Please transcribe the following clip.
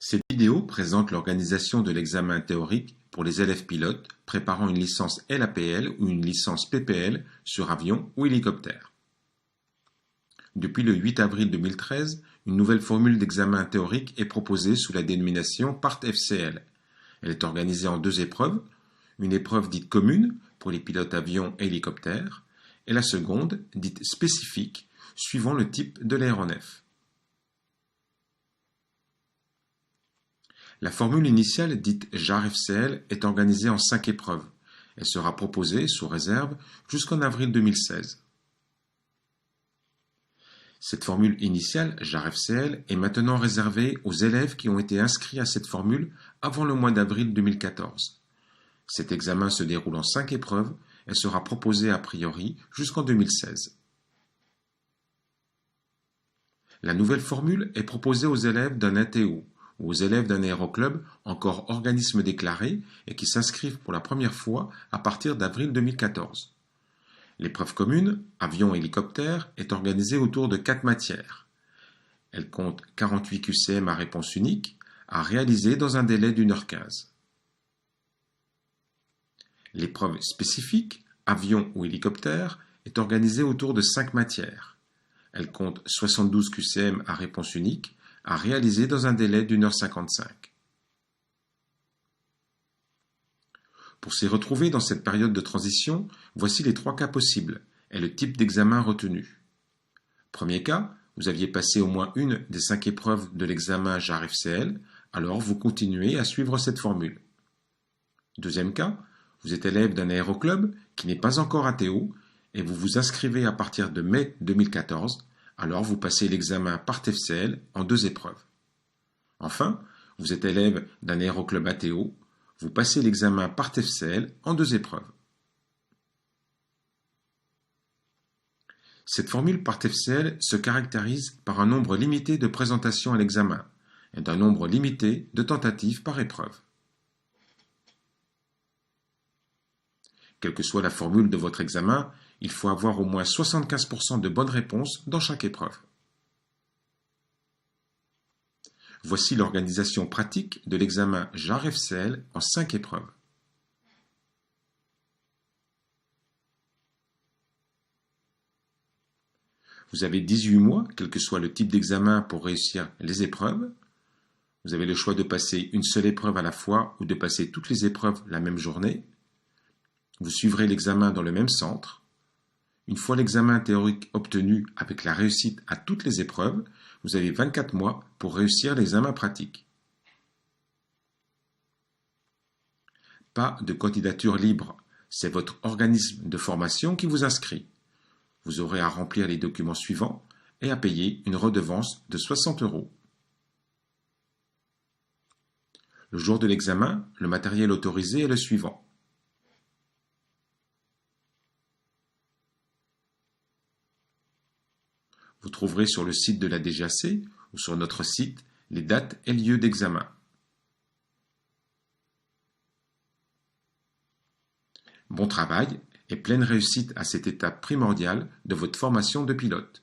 Cette vidéo présente l'organisation de l'examen théorique pour les élèves pilotes préparant une licence LAPL ou une licence PPL sur avion ou hélicoptère. Depuis le 8 avril 2013, une nouvelle formule d'examen théorique est proposée sous la dénomination PART-FCL. Elle est organisée en deux épreuves, une épreuve dite commune pour les pilotes avions et hélicoptères, et la seconde dite spécifique suivant le type de l'aéronef. La formule initiale dite JAR-FCL est organisée en 5 épreuves. Elle sera proposée, sous réserve, jusqu'en avril 2016. Cette formule initiale, JAR-FCL, est maintenant réservée aux élèves qui ont été inscrits à cette formule avant le mois d'avril 2014. Cet examen se déroule en 5 épreuves et sera proposé a priori jusqu'en 2016. La nouvelle formule est proposée aux élèves d'un ATO ou aux élèves d'un aéroclub encore organisme déclaré et qui s'inscrivent pour la première fois à partir d'avril 2014. L'épreuve commune, avion et hélicoptère, est organisée autour de 4 matières. Elle compte 48 QCM à réponse unique, à réaliser dans un délai d'1h15. L'épreuve spécifique, avion ou hélicoptère, est organisée autour de 5 matières. Elle compte 72 QCM à réponse unique, à réaliser dans un délai d'1h55. Pour s'y retrouver dans cette période de transition, voici les 3 cas possibles et le type d'examen retenu. Premier cas, vous aviez passé au moins une des 5 épreuves de l'examen JAR-FCL, alors vous continuez à suivre cette formule. Deuxième cas, vous êtes élève d'un aéroclub qui n'est pas encore ATO et vous vous inscrivez à partir de mai 2014, alors vous passez l'examen PART-FCL en 2 épreuves. Enfin, vous êtes élève d'un aéroclub ATO, vous passez l'examen PART-FCL en 2 épreuves. Cette formule PART-FCL se caractérise par un nombre limité de présentations à l'examen et d'un nombre limité de tentatives par épreuve. Quelle que soit la formule de votre examen, il faut avoir au moins 75% de bonnes réponses dans chaque épreuve. Voici l'organisation pratique de l'examen JAR-FCL en 5 épreuves. Vous avez 18 mois, quel que soit le type d'examen, pour réussir les épreuves. Vous avez le choix de passer une seule épreuve à la fois ou de passer toutes les épreuves la même journée. Vous suivrez l'examen dans le même centre. Une fois l'examen théorique obtenu avec la réussite à toutes les épreuves, vous avez 24 mois pour réussir l'examen pratique. Pas de candidature libre, c'est votre organisme de formation qui vous inscrit. Vous aurez à remplir les documents suivants et à payer une redevance de 60 €. Le jour de l'examen, le matériel autorisé est le suivant. Vous trouverez sur le site de la DGAC ou sur notre site les dates et lieux d'examen. Bon travail et pleine réussite à cette étape primordiale de votre formation de pilote.